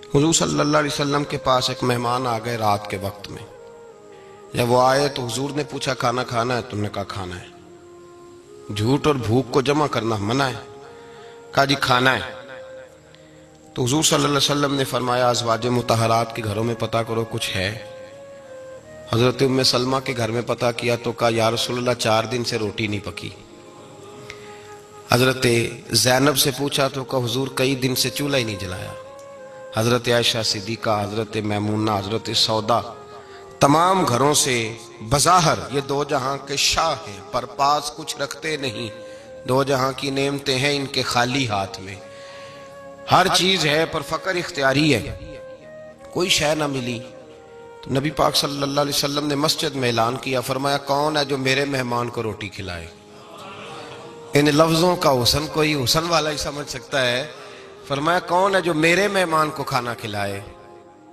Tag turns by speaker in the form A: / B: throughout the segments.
A: حضور صلی اللہ علیہ وسلم کے پاس ایک مہمان آ گئے رات کے وقت میں. جب وہ آئے تو حضور نے پوچھا کھانا کھانا ہے؟ تم نے کہا کھانا ہے. جھوٹ اور بھوک کو جمع کرنا منع ہے. کہا جی کھانا ہے. تو حضور صلی اللہ علیہ وسلم نے فرمایا ازواج مطہرات کے گھروں میں پتہ کرو کچھ ہے. حضرت ام سلمہ کے گھر میں پتہ کیا تو کہا یا رسول اللہ 4 دن سے روٹی نہیں پکی. حضرت زینب سے پوچھا تو کہا حضور کئی دن سے چولہا ہی نہیں جلایا. حضرت عائشہ صدیقہ، حضرت میمونہ، حضرت سودا، تمام گھروں سے بظاہر یہ 2 جہاں کے شاہ ہیں پر پاس کچھ رکھتے نہیں. 2 جہاں کی نعمتیں ہیں ان کے خالی ہاتھ میں. ہر چیز ہے پر فقر اختیاری ہے. کوئی شے نہ ملی تو نبی پاک صلی اللہ علیہ وسلم نے مسجد میں اعلان کیا، فرمایا کون ہے جو میرے مہمان کو روٹی کھلائے؟ ان لفظوں کا حسن کوئی حسن والا ہی سمجھ سکتا ہے. فرمایا کون ہے جو میرے مہمان کو کھانا کھلائے؟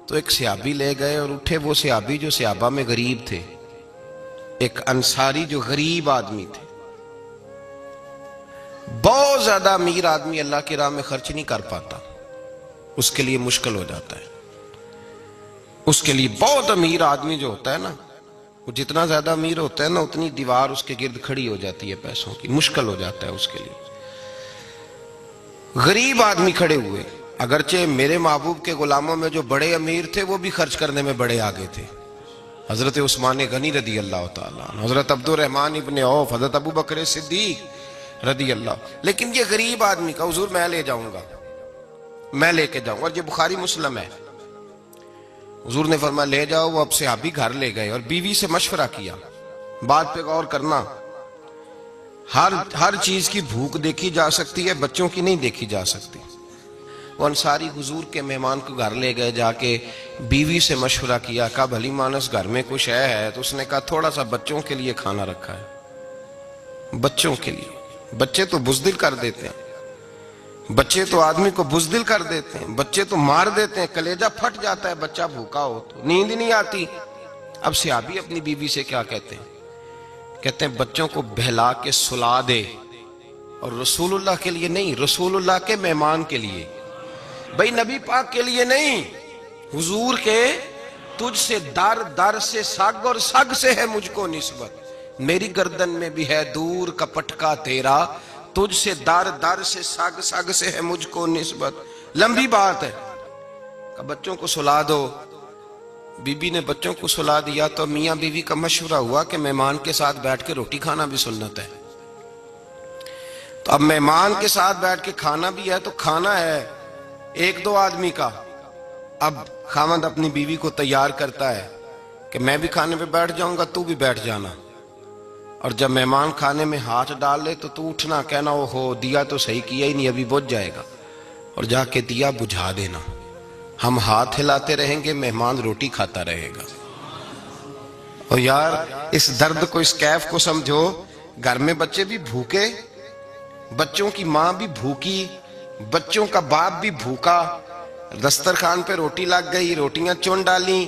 A: تو ایک صحابی لے گئے اور اٹھے وہ صحابی جو صحابہ میں غریب تھے، ایک انصاری جو غریب آدمی تھے. بہت زیادہ امیر آدمی اللہ کی راہ میں خرچ نہیں کر پاتا، اس کے لیے مشکل ہو جاتا ہے. اس کے لیے بہت امیر آدمی جو ہوتا ہے نا، وہ جتنا زیادہ امیر ہوتا ہے نا اتنی دیوار اس کے گرد کھڑی ہو جاتی ہے پیسوں کی، مشکل ہو جاتا ہے اس کے لیے. غریب آدمی کھڑے ہوئے. اگرچہ میرے محبوب کے غلاموں میں جو بڑے امیر تھے وہ بھی خرچ کرنے میں بڑے آگے تھے. حضرت عثمان غنی رضی اللہ تعالیٰ عنہ، حضرت عبد الرحمن ابن عوف، حضرت ابو بکر صدیق رضی اللہ. لیکن یہ غریب آدمی کا حضور میں لے جاؤں گا، میں لے کے جاؤں گا. اور یہ بخاری مسلم ہے. حضور نے فرمایا لے جاؤ. وہ اب صحابی گھر لے گئے اور بیوی سے مشورہ کیا. بات پہ غور کرنا، ہر چیز کی بھوک دیکھی جا سکتی ہے، بچوں کی نہیں دیکھی جا سکتی. وہ انصاری حضور کے مہمان کو گھر لے گئے، جا کے بیوی سے مشورہ کیا. کہا بھلی مانس گھر میں کچھ ہے؟ تو اس نے کہا تھوڑا سا بچوں کے لیے کھانا رکھا ہے. بچوں کے لیے. بچے تو بزدل کر دیتے ہیں، بچے تو آدمی کو بزدل کر دیتے ہیں، بچے تو مار دیتے ہیں، کلیجہ پھٹ جاتا ہے بچہ بھوکا ہو تو، نیند نہیں آتی. اب صحابی اپنی بیوی سے کیا کہتے ہیں؟ کہتے ہیں بچوں کو بہلا کے سلا دے، اور رسول اللہ کے لیے نہیں، رسول اللہ کے مہمان کے لیے. بھئی نبی پاک کے لیے نہیں، حضور کے. تجھ سے در در سے سگ اور سگ سے ہے مجھ کو نسبت، میری گردن میں بھی ہے دور کا پٹکا تیرا، تجھ سے در در سے سگ سگ سے ہے مجھ کو نسبت. لمبی بات ہے. کہ بچوں کو سلا دو. بی بی نے بچوں کو سلا دیا تو میاں بیوی کا مشورہ ہوا کہ مہمان کے ساتھ بیٹھ کے روٹی کھانا بھی سنت ہے. تو اب مہمان کے ساتھ بیٹھ کے کھانا بھی ہے تو کھانا ہے 1-2 آدمی کا. اب خاوند اپنی بیوی کو تیار کرتا ہے کہ میں بھی کھانے پہ بیٹھ جاؤں گا، تو بھی بیٹھ جانا. اور جب مہمان کھانے میں ہاتھ ڈال لے تو اٹھنا، کہنا او ہو دیا تو صحیح کیا ہی نہیں، ابھی بجھ جائے گا، اور جا کے دیا بجھا دینا. ہم ہاتھ ہلاتے رہیں گے، مہمان روٹی کھاتا رہے گا. اور یار اس درد کو، اس کیف کو سمجھو. گھر میں بچے بھی بھوکے، بچوں کی ماں بھی بھوکی، بچوں کا باپ بھی بھوکا. دسترخوان پہ روٹی لگ گئی، روٹیاں چون ڈالیں،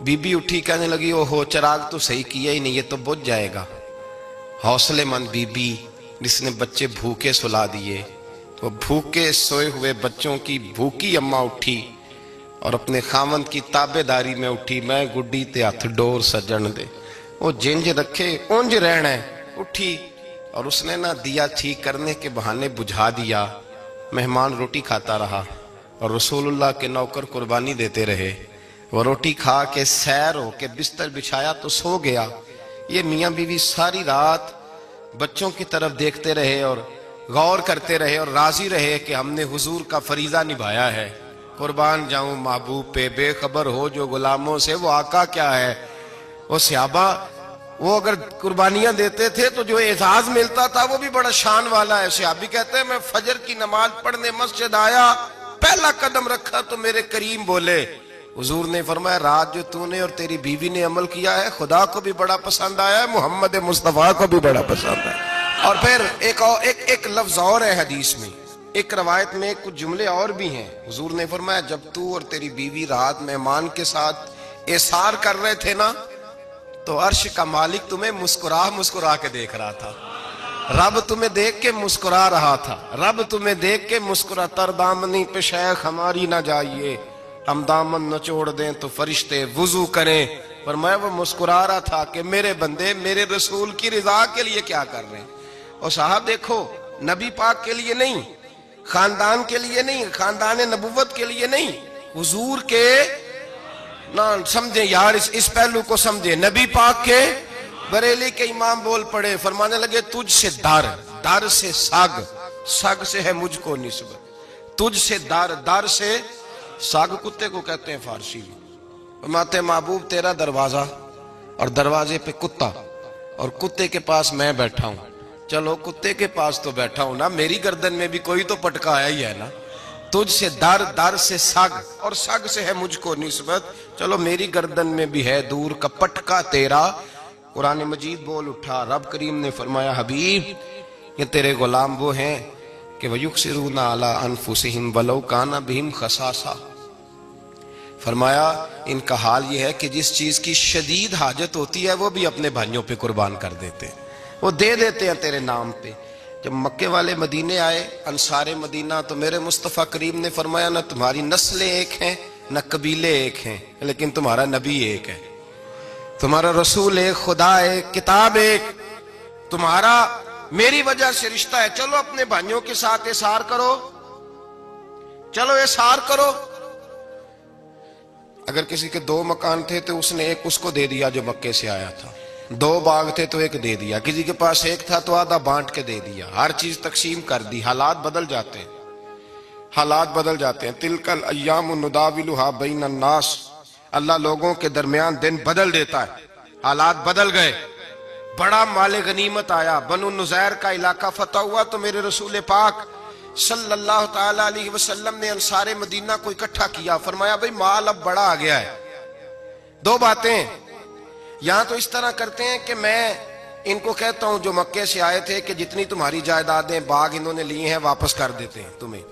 A: بی بی اٹھی کہنے لگی او ہو چراغ تو صحیح کیا ہی نہیں، یہ تو بجھ جائے گا. حوصلے مند بی بی جس نے بچے بھوکے سلا دیے. وہ بھوکے سوئے ہوئے بچوں کی بھوکی اماں اٹھی اور اپنے خاوند کی تابع داری میں اٹھی. میں گڈی تے ہتھ ڈور سجن دے، وہ جنج رکھے اونج رہنا ہے. اٹھی اور اس نے نہ دیا ٹھیک کرنے کے بہانے بجھا دیا. مہمان روٹی کھاتا رہا اور رسول اللہ کے نوکر قربانی دیتے رہے. وہ روٹی کھا کے سیر ہو کے بستر بچھایا تو سو گیا. یہ میاں بیوی ساری رات بچوں کی طرف دیکھتے رہے اور غور کرتے رہے اور راضی رہے کہ ہم نے حضور کا فریضہ نبھایا ہے. قربان جاؤں محبوب پہ، بے خبر ہو جو غلاموں سے وہ آقا کیا ہے. وہ صحابہ وہ اگر قربانیاں دیتے تھے تو جو اعزاز ملتا تھا وہ بھی بڑا شان والا ہے. صحابی کہتے ہیں میں فجر کی نماز پڑھنے مسجد آیا، پہلا قدم رکھا تو میرے کریم بولے. حضور نے فرمایا رات جو تو نے اور تیری بیوی نے عمل کیا ہے خدا کو بھی بڑا پسند آیا ہے، محمد مصطفیٰ کو بھی بڑا پسند ہے. اور پھر ایک لفظ اور ہے حدیث میں، ایک روایت میں کچھ جملے اور بھی ہیں. حضور نے فرمایا جب تو اور تیری بیوی رات مہمان کے ساتھ ایثار کر رہے تھے نا تو عرش کا مالک تمہیں مسکرا مسکرا کے دیکھ رہا تھا. رب تمہیں دیکھ کے مسکرا رہا تھا، رب تمہیں دیکھ کے مسکرا، تر دامنی پہ شیخ ہماری نہ جائیے، ہم دامن نچوڑ دیں تو فرشتے وضو کریں۔ فرمایا وہ مسکرا رہا تھا کہ میرے بندے میرے رسول کی رضا کے لیے کیا کر رہے ہیں۔ اور صاحب دیکھو، نبی پاک کے لیے نہیں، خاندان کے لیے نہیں، خاندان نبوت کے لیے نہیں، حضور کے نہ سمجھیں یار، اس پہلو کو سمجھیں، نبی پاک کے بریلی کے امام بول پڑے، فرمانے لگے تجھ سے در، در سے سگ، سگ سے ہے مجھ کو نسبت، تجھ سے در، در سے سگ کتے کو کہتے ہیں فارسی میں۔ فرماتے محبوب تیرا دروازہ اور دروازے پہ کتا، اور کتے کے پاس میں بیٹھا ہوں، چلو کتے کے پاس تو بیٹھا ہوں نا، میری گردن میں بھی کوئی تو پٹکا آیا ہی ہے نا، تجھ سے در، در سے سگ، اور سگ سے ہے مجھ کو نسبت، چلو میری گردن میں بھی ہے دور کا پٹکا تیرا۔ قرآن مجید بول اٹھا، رب کریم نے فرمایا حبیب یہ تیرے غلام وہ ہیں کہ وَيُقْصِرُونَ عَلَىٰ أَنفُسِهِمْ وَلَوْ كَانَ بِهِمْ خَصَاصَةٌ، فرمایا ان کا حال یہ ہے کہ جس چیز کی شدید حاجت ہوتی ہے وہ بھی اپنے بھائیوں پہ قربان کر دیتے ہیں، وہ دے دیتے ہیں تیرے نام پہ۔ جب مکے والے مدینے آئے، انصار مدینہ، تو میرے مصطفیٰ کریم نے فرمایا نہ تمہاری نسلیں ایک ہیں نہ قبیلے ایک ہیں، لیکن تمہارا نبی ایک ہے، تمہارا رسول ایک، خدا ایک، کتاب ایک، تمہارا میری وجہ سے رشتہ ہے، چلو اپنے بھائیوں کے ساتھ احسار کرو، چلو احسار کرو۔ اگر کسی کے 2 مکان تھے تو اس نے ایک اس کو دے دیا جو مکے سے آیا تھا، 2 باغ تھے تو ایک دے دیا، کسی کے پاس ایک تھا تو آدھا بانٹ کے دے دیا، ہر چیز تقسیم کر دی۔ حالات بدل جاتے ہیں، حالات بدل جاتے ہیں، تلک الایام نداولها بین الناس، اللہ لوگوں کے درمیان دن بدل دیتا ہے، حالات بدل گئے، بڑا مال غنیمت آیا، بنو نزیر کا علاقہ فتح ہوا تو میرے رسول پاک صلی اللہ تعالی علیہ وسلم نے انصار مدینہ کو اکٹھا کیا، فرمایا بھئی مال اب بڑا آ گیا ہے، 2 باتیں، یہاں تو اس طرح کرتے ہیں کہ میں ان کو کہتا ہوں جو مکے سے آئے تھے کہ جتنی تمہاری جائیدادیں باغ انہوں نے لیے ہیں واپس کر دیتے ہیں تمہیں،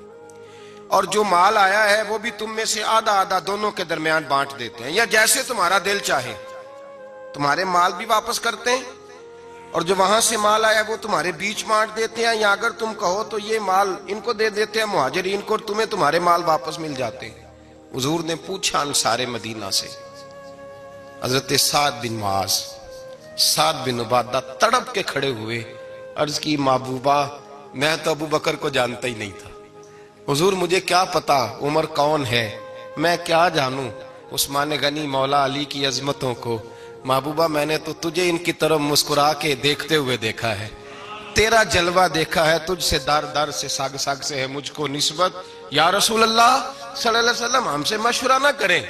A: اور جو مال آیا ہے وہ بھی تم میں سے آدھا آدھا دونوں کے درمیان بانٹ دیتے ہیں، یا جیسے تمہارا دل چاہے، تمہارے مال بھی واپس کرتے ہیں اور جو وہاں سے مال آیا وہ تمہارے بیچ بانٹ دیتے ہیں، یا اگر تم کہو تو یہ مال ان کو دے دیتے ہیں مہاجرین کو، اور تمہیں تمہارے مال واپس مل جاتے ہیں۔ حضور نے پوچھا انصار مدینہ سے، حضرت سعد بن معاذ، سعد بن عبادہ تڑپ کے کھڑے ہوئے، عرض کی محبوبہ میں تو ابو بکر کو جانتا ہی نہیں تھا، حضور مجھے کیا پتا عمر کون ہے، میں کیا جانوں عثمان غنی مولا علی کی عظمتوں کو، محبوبہ میں نے تو تجھے ان کی طرف مسکرا کے دیکھتے ہوئے دیکھا ہے، تیرا جلوہ دیکھا ہے، تجھ سے در در سے سگ سگ سے ہے مجھ کو نسبت، یا رسول اللہ صلی اللہ علیہ وسلم ہم سے مشورہ نہ کریں،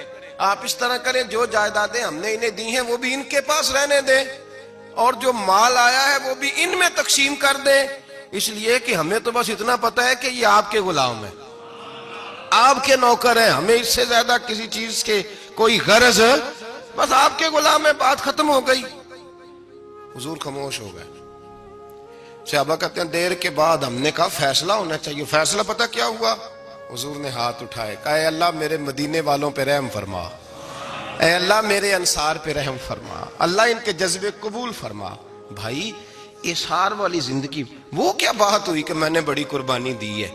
A: آپ اس طرح کریں جو جائیدادیں ہم نے انہیں دی ہیں وہ بھی ان کے پاس رہنے دیں، اور جو مال آیا ہے وہ بھی ان میں تقسیم کر دیں، اس لیے کہ ہمیں تو بس اتنا پتا ہے کہ یہ آپ کے غلام ہیں، آپ کے نوکر ہیں، ہمیں اس سے زیادہ کسی چیز کے کوئی غرض، بس آپ کے غلام ہے، بات ختم ہو گئی۔ حضور خاموش ہو گئے۔ صحابہ کہتے ہیں دیر کے بعد ہم نے کہا فیصلہ ہونا چاہیے، فیصلہ پتہ کیا ہوا؟ حضور نے ہاتھ اٹھائے، کہا اے اللہ میرے مدینے والوں پہ رحم فرما، اے اللہ میرے انصار پہ رحم فرما، اللہ ان کے جذبے قبول فرما۔ بھائی احسار والی زندگی، وہ کیا بات ہوئی کہ میں نے بڑی قربانی دی ہے،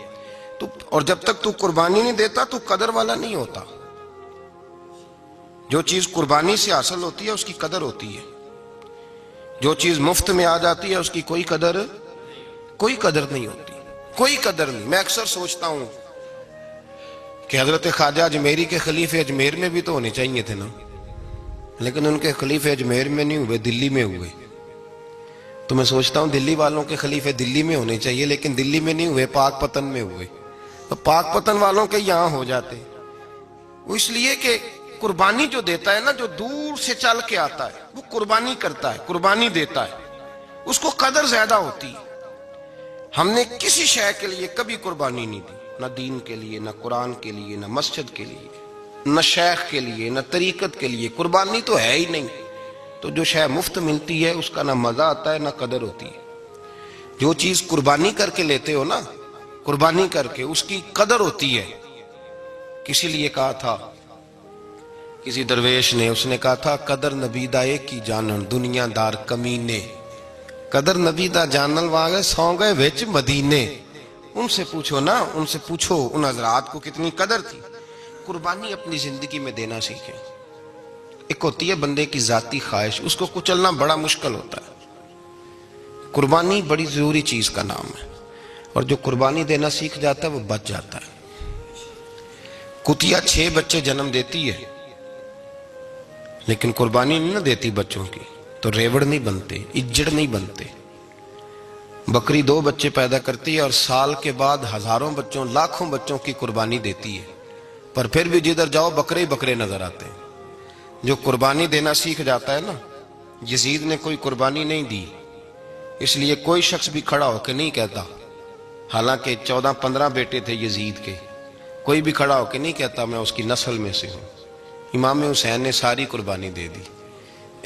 A: اور جب تک تو قربانی نہیں دیتا تو قدر والا نہیں ہوتا۔ جو چیز قربانی سے حاصل ہوتی ہے اس کی قدر ہوتی ہے، جو چیز مفت میں آ جاتی ہے اس کی کوئی قدر نہیں ہوتی، کوئی قدر نہیں۔ میں اکثر سوچتا ہوں کہ حضرت خواجہ اجمیری کے خلیفے اجمیر میں بھی تو ہونے چاہیے تھے نا، لیکن ان کے خلیفے اجمیر میں نہیں ہوئے، دلی میں ہوئے۔ تو میں سوچتا ہوں دلی والوں کے خلیفے دلی میں ہونے چاہیے، لیکن دلی میں نہیں ہوئے، پاک پتن میں ہوئے، تو پاک پتن والوں کے یہاں ہو جاتے۔ وہ اس لیے کہ قربانی جو دیتا ہے نا، جو دور سے چل کے آتا ہے وہ قربانی کرتا ہے، قربانی دیتا ہے، اس کو قدر زیادہ ہوتی ہے۔ ہم نے کسی شے کے لیے کبھی قربانی نہیں دی، نہ دین کے لیے، نہ قرآن کے لیے، نہ مسجد کے لیے، نہ شیخ کے لیے، نہ طریقت کے لیے، قربانی تو ہے ہی نہیں۔ تو جو شے مفت ملتی ہے اس کا نہ مزہ آتا ہے نہ قدر ہوتی ہے۔ جو چیز قربانی کر کے لیتے ہو نا، قربانی کر کے، اس کی قدر ہوتی ہے۔ کسی لیے کہا تھا کسی درویش نے، اس نے کہا تھا قدر نبی دائے کی جانن دنیا دار کمینے، قدر نبی دا جانل واگے سو گئے ویچ مدینے. ان سے پوچھو نا، ان سے پوچھو ان حضرات کو کتنی قدر تھی. قربانی اپنی زندگی میں دینا سیکھیں. ایک ہوتی ہے بندے کی ذاتی خواہش، اس کو کچلنا بڑا مشکل ہوتا ہے. قربانی بڑی ضروری چیز کا نام ہے، اور جو قربانی دینا سیکھ جاتا ہے وہ بچ جاتا ہے. کتیا 6 بچے جنم دیتی ہے لیکن قربانی نہیں نہ دیتی بچوں کی، تو ریوڑ نہیں بنتے، اجڑ نہیں بنتے. بکری 2 بچے پیدا کرتی ہے اور سال کے بعد ہزاروں بچوں، لاکھوں بچوں کی قربانی دیتی ہے، پر پھر بھی جدھر جاؤ بکرے ہی بکرے نظر آتے ہیں. جو قربانی دینا سیکھ جاتا ہے نا، یزید نے کوئی قربانی نہیں دی، اس لیے کوئی شخص بھی کھڑا ہو کے نہیں کہتا، حالانکہ 14-15 بیٹے تھے یزید کے، کوئی بھی کھڑا ہو کے نہیں کہتا میں اس کی نسل میں سے ہوں. امام حسین نے ساری قربانی دے دی.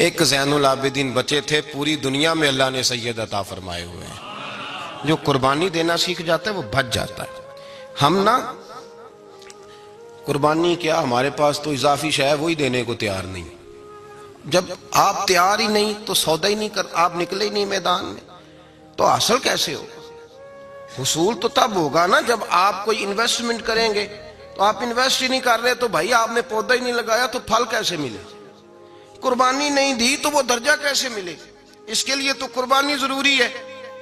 A: ایک زین العابدین بچے تھے، پوری دنیا میں اللہ نے سید عطا فرمائے ہوئے ہیں. جو قربانی دینا سیکھ جاتا ہے وہ بچ جاتا ہے. ہم نا قربانی کیا، ہمارے پاس تو اضافی شے ہے وہی دینے کو تیار نہیں. جب آپ تیار ہی نہیں تو سودا ہی نہیں کر، آپ نکلے ہی نہیں میدان میں تو حاصل کیسے ہو؟ حصول تو تب ہوگا نا جب آپ کوئی انویسٹمنٹ کریں گے. تو آپ انویسٹ ہی نہیں کر رہے تو بھائی آپ نے پودا ہی نہیں لگایا تو پھل کیسے ملے؟ قربانی نہیں دی تو وہ درجہ کیسے ملے؟ اس کے لیے تو قربانی ضروری ہے.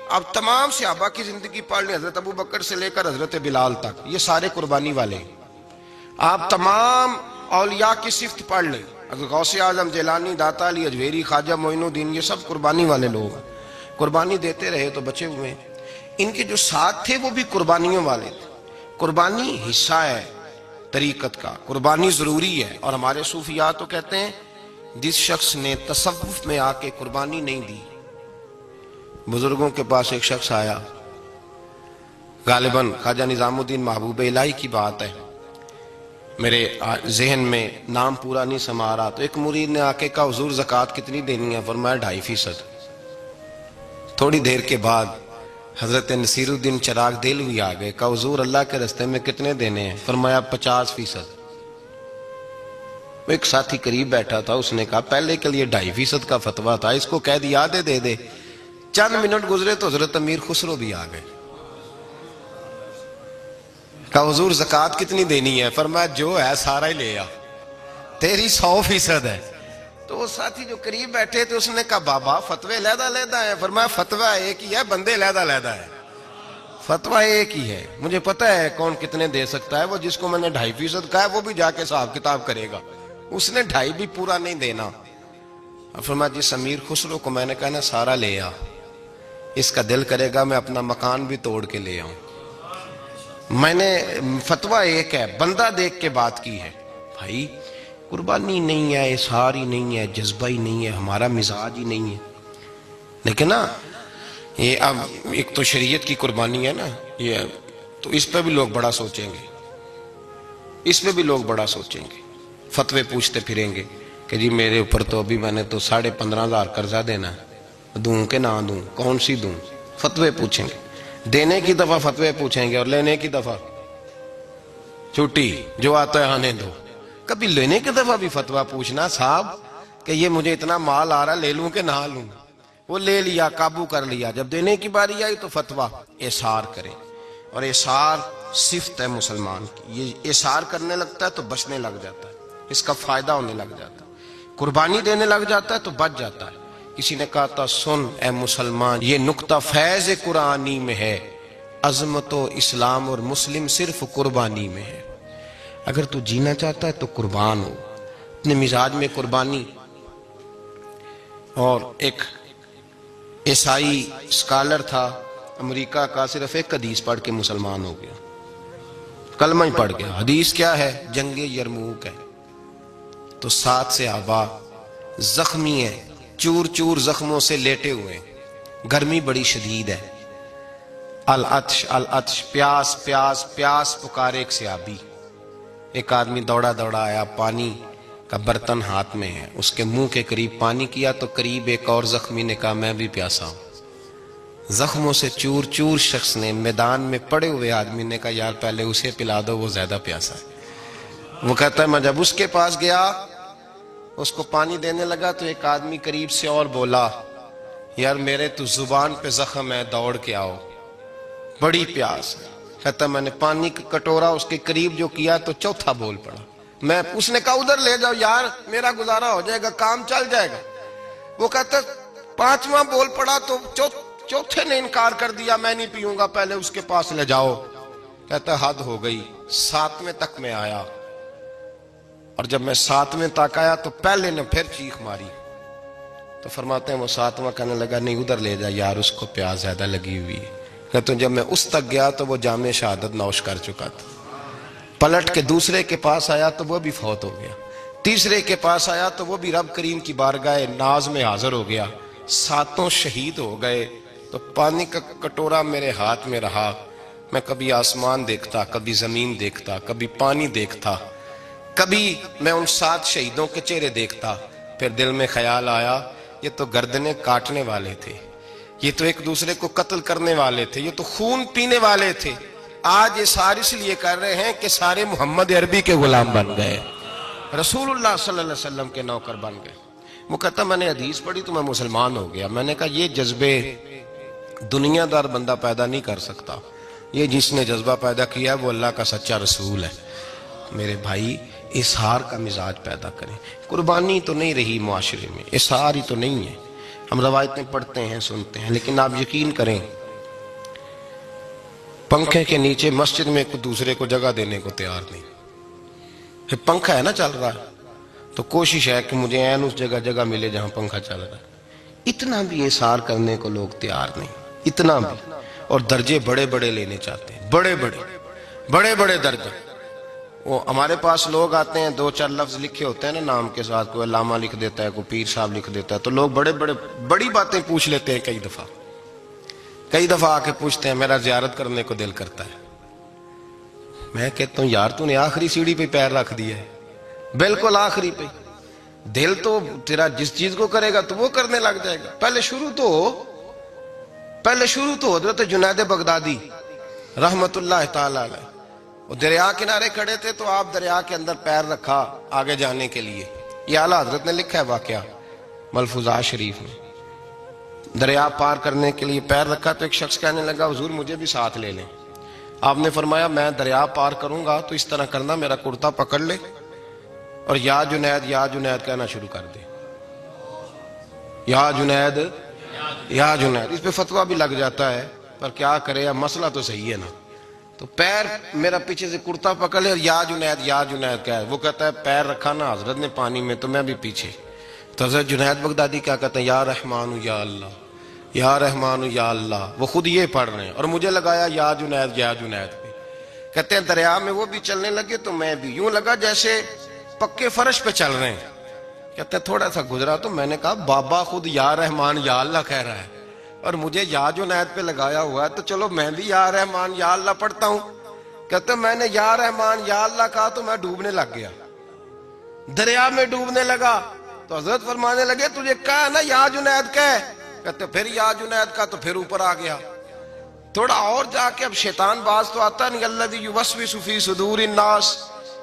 A: اب تمام صحابہ کی زندگی پڑھ لیں، حضرت ابو بکر سے لے کر حضرت بلال تک، یہ سارے قربانی والے ہیں. آپ تمام اولیاء کی صفت پڑھ لیں، غوث اعظم، جیلانی، داتا علی اجویری، خواجہ معین الدین، یہ سب قربانی والے لوگ ہیں. قربانی دیتے رہے تو بچے ہوئے ہیں. ان کے جو ساتھ تھے وہ بھی قربانیوں والے تھے. قربانی حصہ ہے طریقت کا، قربانی ضروری ہے. اور ہمارے صوفیاء تو کہتے ہیں جس شخص نے تصوف میں آ کے قربانی نہیں دی. بزرگوں کے پاس ایک شخص آیا، غالباً خواجہ نظام الدین محبوب الہی کی بات ہے، میرے ذہن میں نام پورا نہیں سما رہا. تو ایک مرید نے آ کے کہا حضور زکوٰۃ کتنی دینی ہے؟ فرمایا 2.5%. تھوڑی دیر کے بعد حضرت نصیر الدین چراغ دہلوی آ گئے، کہا حضور اللہ کے راستے میں کتنے دینے ہیں؟ فرمایا 50%. ایک ساتھی قریب بیٹھا تھا، اس نے کہا پہلے کے لیے 2.5% کا فتویٰ تھا، اس کو کہہ دیا دے دے. چند منٹ گزرے تو حضرت امیر خسرو بھی آ گئے. کہا حضور زکوٰۃ کتنی دینی ہے؟ فرمایا جو ہے سارا ہی لے آ، تیری 100% ہے. تو وہ ساتھی جو قریب بیٹھے تھے اس نے کہا بابا فتوے علیحدہ علیحدہ ہیں. فرمایا فتویٰ ایک ہی ہے، بندے علیحدہ علیحدہ ہے. فتویٰ ایک ہی ہے، مجھے پتا ہے کون کتنے دے سکتا ہے. وہ جس کو میں نے 2.5% کہا ہے وہ بھی جا کے حساب کتاب کرے گا، اس نے 2.5 بھی پورا نہیں دینا. فرمایا جس امیر خسرو کو میں نے کہا نا سارا لے آ، اس کا دل کرے گا میں اپنا مکان بھی توڑ کے لے آؤں. میں نے فتویٰ ایک ہے، بندہ دیکھ کے بات کی ہے. بھائی قربانی نہیں ہے، اظہار ہی نہیں ہے، جذبہ ہی نہیں ہے، ہمارا مزاج ہی نہیں ہے. لیکن نا یہ اب ایک تو شریعت کی قربانی ہے نا یہ، تو اس پہ بھی لوگ بڑا سوچیں گے، اس پہ بھی لوگ بڑا سوچیں گے. فتوے پوچھتے پھریں گے کہ جی میرے اوپر تو ابھی میں نے تو 15,500 قرضہ دینا ہے، دوں کہ نہ دوں، کون سی دوں؟ فتوے پوچھیں گے. دینے کی دفعہ فتوے پوچھیں گے اور لینے کی دفعہ چھٹی، جو آتا ہے آنے دو. کبھی لینے کی دفعہ بھی فتویٰ پوچھنا صاحب کہ یہ مجھے اتنا مال آ رہا لے لوں کہ نہ لوں. وہ لے لیا، قابو کر لیا. جب دینے کی باری آئی تو فتویٰ احصار کرے. اور احصار صفت ہے مسلمان کی، یہ احصار کرنے لگتا ہے تو بچنے لگ جاتا ہے، اس کا فائدہ ہونے لگ جاتا ہے. قربانی دینے لگ جاتا ہے تو بچ جاتا ہے. کسی نے کہا تھا سن اے مسلمان، یہ نکتہ فیض قرآنی میں ہے، عظمت و اسلام اور مسلم صرف قربانی میں ہے. اگر تو جینا چاہتا ہے تو قربان ہو، اپنے مزاج میں قربانی. اور ایک عیسائی اسکالر تھا امریکہ کا، صرف ایک حدیث پڑھ کے مسلمان ہو گیا، کلمہ ہی پڑھ گیا. حدیث کیا ہے؟ جنگ یرموک ہے. تو 7 صحابہ زخمی ہیں، چور چور زخموں سے لیٹے ہوئے، گرمی بڑی شدید ہے. العطش العطش، پیاس پیاس پیاس پکارے ایک صحابی. ایک آدمی دوڑا دوڑا آیا، پانی کا برتن ہاتھ میں ہے، اس کے منہ کے قریب پانی کیا تو قریب ایک اور زخمی نے کہا میں بھی پیاسا ہوں. زخموں سے چور چور شخص نے، میدان میں پڑے ہوئے آدمی نے کہا یار پہلے اسے پلا دو، وہ زیادہ پیاسا ہے. وہ کہتا ہے میں جب اس کے پاس گیا، اس کو پانی دینے لگا تو ایک آدمی قریب سے اور بولا یار میرے تو زبان پہ زخم ہے، دوڑ کے آؤ، بڑی پیاس ہے۔ کہتا میں نے پانی کا کٹورا اس کے قریب جو کیا تو چوتھا بول پڑا۔ اس نے کہا ادھر لے جاؤ یار، میرا گزارا ہو جائے گا، کام چل جائے گا۔ وہ کہتا پانچواں بول پڑا تو چوتھے نے انکار کر دیا، میں نہیں پیوں گا، پہلے اس کے پاس لے جاؤ۔ کہتا حد ہو گئی۔ ساتویں تک میں آیا، اور جب میں ساتویں تک آیا تو پہلے نے پھر چیخ ماری۔ تو فرماتے ہیں وہ ساتواں کہنے لگا نہیں ادھر لے جا یار، اس کو پیاس زیادہ لگی ہوئی ہے۔ کہتے ہیں جب میں اس تک گیا تو وہ جام شہادت نوش کر چکا تھا۔ پلٹ کے دوسرے کے پاس آیا تو وہ بھی فوت ہو گیا۔ تیسرے کے پاس آیا تو وہ بھی رب کریم کی بارگاہ ناز میں حاضر ہو گیا۔ ساتوں شہید ہو گئے۔ تو پانی کا کٹورا میرے ہاتھ میں رہا، میں کبھی آسمان دیکھتا، کبھی زمین دیکھتا، کبھی پانی دیکھتا، کبھی میں ان 7 شہیدوں کے چہرے دیکھتا۔ پھر دل میں خیال آیا یہ تو گردنیں کاٹنے والے تھے، یہ تو ایک دوسرے کو قتل کرنے والے تھے، یہ تو خون پینے والے تھے۔ آج یہ سارے اس لیے کر رہے ہیں کہ سارے محمد عربی کے غلام بن گئے، رسول اللہ صلی اللہ علیہ وسلم کے نوکر بن گئے۔ وہ کہتا میں نے حدیث پڑھی تو میں مسلمان ہو گیا۔ میں نے کہا یہ جذبے دنیا دار بندہ پیدا نہیں کر سکتا، یہ جس نے جذبہ پیدا کیا ہے وہ اللہ کا سچا رسول ہے۔ میرے بھائی اظہار کا مزاج پیدا کریں۔ قربانی تو نہیں رہی معاشرے میں، اظہار ہی تو نہیں ہے۔ ہم روایتیں پڑھتے ہیں، سنتے ہیں، لیکن آپ یقین کریں پنکھے کے نیچے مسجد میں ایک دوسرے کو جگہ دینے کو تیار نہیں۔ پھر پنکھا ہے نا چل رہا ہے تو کوشش ہے کہ مجھے عین اس جگہ ملے جہاں پنکھا چل رہا ہے۔ اتنا بھی اظہار کرنے کو لوگ تیار نہیں، اتنا بھی۔ اور درجے بڑے بڑے لینے چاہتے ہیں، بڑے بڑے درجے۔ وہ ہمارے پاس لوگ آتے ہیں، 2-4 لفظ لکھے ہوتے ہیں نا نام کے ساتھ، کوئی علامہ لکھ دیتا ہے، کوئی پیر صاحب لکھ دیتا ہے، تو لوگ بڑی باتیں پوچھ لیتے ہیں۔ کئی دفعہ آ کے پوچھتے ہیں میرا زیارت کرنے کو دل کرتا ہے۔ میں کہتا ہوں یار تو نے آخری سیڑھی پہ پیر رکھ دیا ہے، بالکل آخری پہ۔ دل تو تیرا جس چیز کو کرے گا تو وہ کرنے لگ جائے گا۔ پہلے شروع تو حضرت جنید بغدادی رحمت اللہ تعالی علیہ، وہ دریا کنارے کھڑے تھے تو آپ دریا کے اندر پیر رکھا آگے جانے کے لیے۔ یہ اعلیٰ حضرت نے لکھا ہے واقعہ ملفوظات شریف میں۔ دریا پار کرنے کے لیے پیر رکھا تو ایک شخص کہنے لگا حضور مجھے بھی ساتھ لے لیں۔ آپ نے فرمایا میں دریا پار کروں گا تو اس طرح کرنا، میرا کرتا پکڑ لے اور یا جنید یا جنید کہنا شروع کر دے۔ یا جنید یا جنید، اس پہ فتویٰ بھی لگ جاتا ہے، پر کیا کرے، اب مسئلہ تو صحیح ہے نا۔ تو پیر میرا پیچھے سے کرتا پکڑ لے اور یا جنید کہا ہے۔ وہ کہتا ہے پیر رکھا نا حضرت نے پانی میں تو میں بھی پیچھے۔ تو حضرت جنید بغدادی کیا کہتے ہیں یا رحمان یا اللہ، یا رحمان یا اللہ، وہ خود یہ پڑھ رہے ہیں اور مجھے لگایا یا جنید پہ۔ کہتے ہیں دریا میں وہ بھی چلنے لگے تو میں بھی، یوں لگا جیسے پکے فرش پہ چل رہے ہیں۔ کہتے ہیں تھوڑا سا گزرا تو میں نے کہا بابا خود یا رحمان یا اللہ کہہ رہا ہے اور مجھے یا جنید پہ لگایا ہوا ہے، تو چلو میں بھی یا رحمان یا اللہ پڑھتا ہوں۔ کہتے ہیں میں نے یا رحمان یا اللہ کہا تو میں ڈوبنے لگ گیا، دریا میں ڈوبنے لگا۔ تو حضرت فرمانے لگے تجھے کہا نا یا جنید کہہ، کہتے پھر یا جنید کا تو پھر اوپر آ گیا۔ تھوڑا اور جا کے اب شیطان باز تو آتا نہیں، الذی یوسوس فی صدور الناس،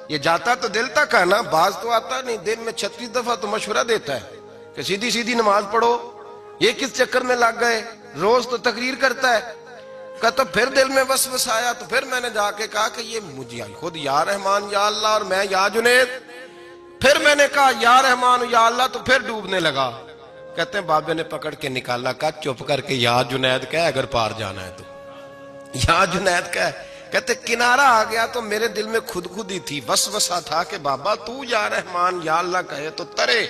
A: یہ جاتا تو دل تک ہے نا، باز تو آتا نہیں۔ دن میں 36 دفعہ تو مشورہ دیتا ہے کہ سیدھی نماز پڑھو، یہ کس چکر میں لگ گئے، روز تو تقریر کرتا ہے۔ کہتا پھر دل میں وسوسہ آیا تو پھر میں نے جا کے کہا کہ یہ مجھے خود یا رحمان یا اللہ اور میں یا جنید۔ پھر میں نے کہا یا رحمان یا اللہ تو پھر ڈوبنے لگا۔ کہتے ہیں بابے نے پکڑ کے نکالا، کہا چپ کر کے یا جنید کہہ اگر پار جانا ہے تو، یا جنید کہہ۔ کہتے کنارہ آ گیا تو میرے دل میں خود ہی تھی، وسوسہ تھا کہ بابا تو یا رحمان یا اللہ کہے تو ترے،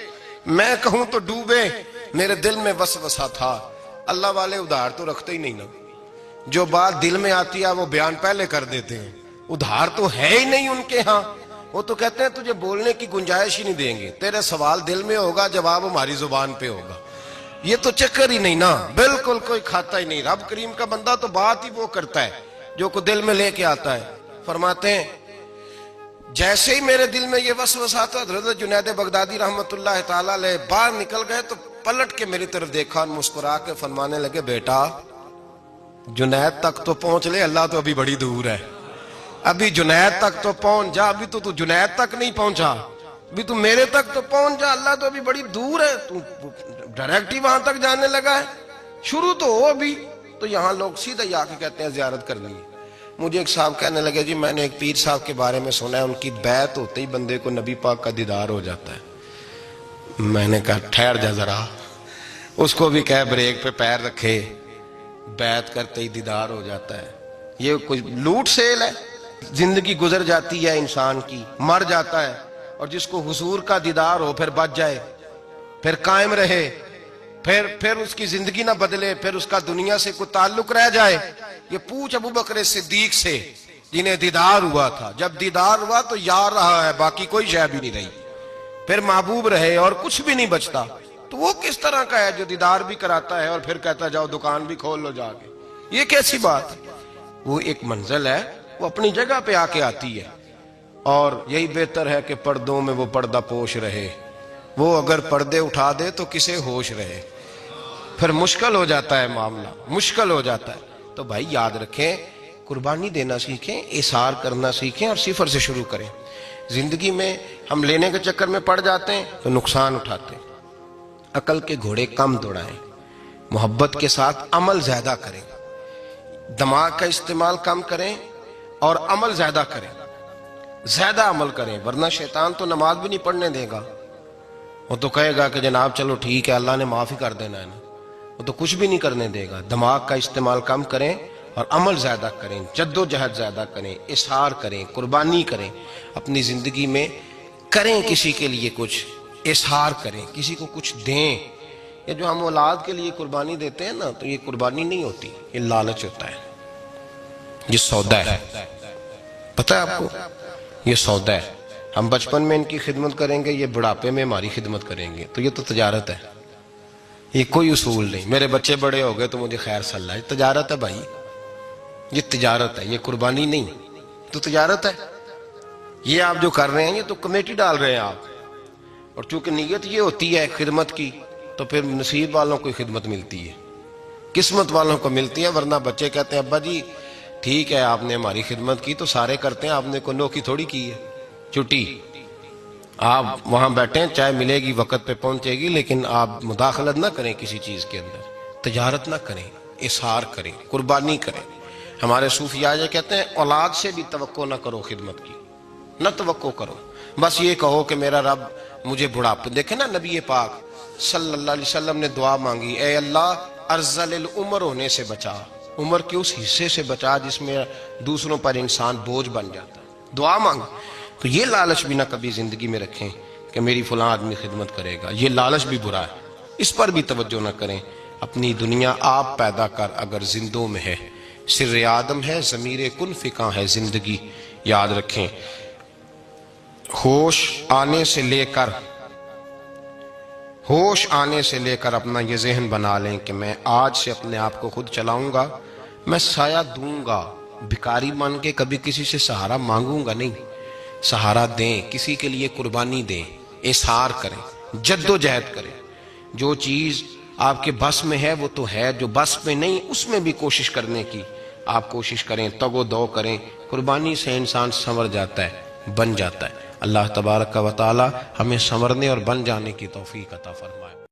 A: میں کہوں تو ڈوبے۔ میرے دل میں وسوسہ تھا۔ اللہ والے ادھار تو رکھتے ہی نہیں نا، جو بات دل میں آتی ہے وہ بیان پہلے کر دیتے ہیں، ادھار تو ہے ہی نہیں ان کے ہاں۔ وہ تو کہتے ہیں تجھے بولنے کی گنجائش ہی نہیں دیں گے، تیرے سوال دل میں ہوگا، جواب ہماری زبان پہ ہوگا۔ یہ تو چکر ہی نہیں نا، بالکل کوئی کھاتا ہی نہیں۔ رب کریم کا بندہ تو بات ہی وہ کرتا ہے جو کو دل میں لے کے آتا ہے۔ فرماتے ہیں جیسے ہی میرے دل میں یہ وسوسہ تھا، حضرت جنید بغدادی رحمت اللہ تعالیٰ علیہ باہر نکل گئے تو پلٹ کے میری طرف دیکھا اور مسکرا کے فرمانے لگے بیٹا جنید تک تو پہنچ لے، اللہ تو ابھی بڑی دور ہے، ابھی جنید تک تو پہنچ جا، ابھی تو جنید تک نہیں پہنچا، ابھی تو میرے تک تو پہنچ جا، اللہ تو ابھی بڑی دور ہے، تو ڈائریکٹ ہی وہاں تک جانے لگا ہے۔ شروع تو ہو ابھی، تو یہاں لوگ سیدھا ہی آ کے کہتے ہیں زیارت کرنی ہے۔ مجھے ایک صاحب کہنے لگے جی میں نے ایک پیر صاحب کے بارے میں سنا ہے ان کی بیعت ہوتے ہی بندے کو نبی پاک کا دیدار ہو جاتا ہے۔ میں نے کہا ٹھہر جا ذرا، اس کو بھی کہہ بریک پہ پیر رکھے، بیعت کرتے ہی دیدار ہو جاتا ہے؟ یہ کوئی لوٹ سیل ہے؟ زندگی گزر جاتی ہے انسان کی، مر جاتا ہے، اور جس کو حضور کا دیدار ہو پھر بچ جائے، پھر قائم رہے، پھر اس کی زندگی نہ بدلے، پھر اس کا دنیا سے کوئی تعلق رہ جائے۔ یہ پوچھ ابو بکر صدیق سے جنہیں دیدار ہوا تھا، جب دیدار ہوا تو یار رہا ہے، باقی کوئی شے بھی نہیں رہی، پھر محبوب رہے اور کچھ بھی نہیں بچتا۔ تو وہ کس طرح کا ہے جو دیدار بھی کراتا ہے اور پھر کہتا جاؤ دکان بھی کھول لو جا کے؟ یہ کیسی بات؟ وہ ایک منزل ہے، وہ اپنی جگہ پہ آ کے آتی ہے، اور یہی بہتر ہے کہ پردوں میں وہ پردہ پوش رہے۔ وہ اگر پردے اٹھا دے تو کسے ہوش رہے، پھر مشکل ہو جاتا ہے معاملہ، مشکل ہو جاتا ہے۔ تو بھائی یاد رکھیں، قربانی دینا سیکھیں، اثار کرنا سیکھیں، اور صفر سے شروع کریں۔ زندگی میں ہم لینے کے چکر میں پڑ جاتے ہیں تو نقصان اٹھاتے ہیں۔ عقل کے گھوڑے کم دوڑائیں، محبت کے ساتھ عمل زیادہ کریں، دماغ کا استعمال کم کریں اور عمل زیادہ کریں، زیادہ عمل کریں، ورنہ شیطان تو نماز بھی نہیں پڑھنے دے گا۔ وہ تو کہے گا کہ جناب چلو ٹھیک ہے، اللہ نے معاف ہی کر دینا ہے نا، وہ تو کچھ بھی نہیں کرنے دے گا۔ دماغ کا استعمال کم کریں اور عمل زیادہ کریں، جد و جہد زیادہ کریں، اظہار کریں، قربانی کریں، اپنی زندگی میں کریں، کسی کے لیے کچھ اظہار کریں، کسی کو کچھ دیں۔ یہ جو ہم اولاد کے لیے قربانی دیتے ہیں نا، تو یہ قربانی نہیں ہوتی، یہ لالچ ہوتا ہے، یہ سودا ہے۔ پتہ ہے آپ کو، یہ سودا ہے۔ ہم بچپن میں ان کی خدمت کریں گے، یہ بڑھاپے میں ہماری خدمت کریں گے، تو یہ تو تجارت ہے، یہ کوئی اصول نہیں۔ میرے بچے بڑے ہو گئے تو مجھے خیر صلی اللہ، یہ تجارت ہے بھائی، یہ تجارت ہے، یہ قربانی نہیں، تو تجارت ہے۔ یہ آپ جو کر رہے ہیں یہ تو کمیٹی ڈال رہے ہیں آپ، اور چونکہ نیت یہ ہوتی ہے خدمت کی، تو پھر نصیب والوں کو خدمت ملتی ہے، قسمت والوں کو ملتی ہے۔ ورنہ بچے کہتے ہیں ابا جی ٹھیک ہے آپ نے ہماری خدمت کی، تو سارے کرتے ہیں، آپ نے کوئی نوکی تھوڑی کی ہے، چھٹی آپ وہاں بیٹھیں، چائے ملے گی وقت پہ پہنچے گی، لیکن آپ مداخلت نہ کریں کسی چیز کے اندر، تجارت نہ کریں، اظہار کریں، قربانی کریں۔ ہمارے صوفیاء یہ کہتے ہیں اولاد سے بھی توقع نہ کرو خدمت کی، نہ توقع کرو، بس یہ کہو کہ میرا رب مجھے بڑھاپے۔ دیکھیں نا نبی پاک صلی اللہ علیہ وسلم نے دعا مانگی، اے اللہ ارذل العمر ہونے سے بچا، عمر کے اس حصے سے بچا جس میں دوسروں پر انسان بوجھ بن جاتا ہے، دعا مانگ۔ تو یہ لالچ بھی نہ کبھی زندگی میں رکھیں کہ میری فلاں آدمی خدمت کرے گا، یہ لالچ بھی برا ہے، اس پر بھی توجہ نہ کریں۔ اپنی دنیا آپ پیدا کر اگر زندوں میں ہے، سر آدم ہے، ضمیر کن فکاں ہے زندگی، یاد رکھیں۔ ہوش آنے سے لے کر اپنا یہ ذہن بنا لیں کہ میں آج سے اپنے آپ کو خود چلاؤں گا، میں سایہ دوں گا، بھکاری بن کے کبھی کسی سے سہارا مانگوں گا نہیں، سہارا دیں، کسی کے لیے قربانی دیں، اظہار کریں، جد و جہد کریں۔ جو چیز آپ کے بس میں ہے وہ تو ہے، جو بس میں نہیں اس میں بھی کوشش کرنے کی آپ کوشش کریں، تگ و دو کریں۔ قربانی سے انسان سنور جاتا ہے، بن جاتا ہے۔ اللہ تبارک و تعالی ہمیں سنورنے اور بن جانے کی توفیق عطا فرمائے۔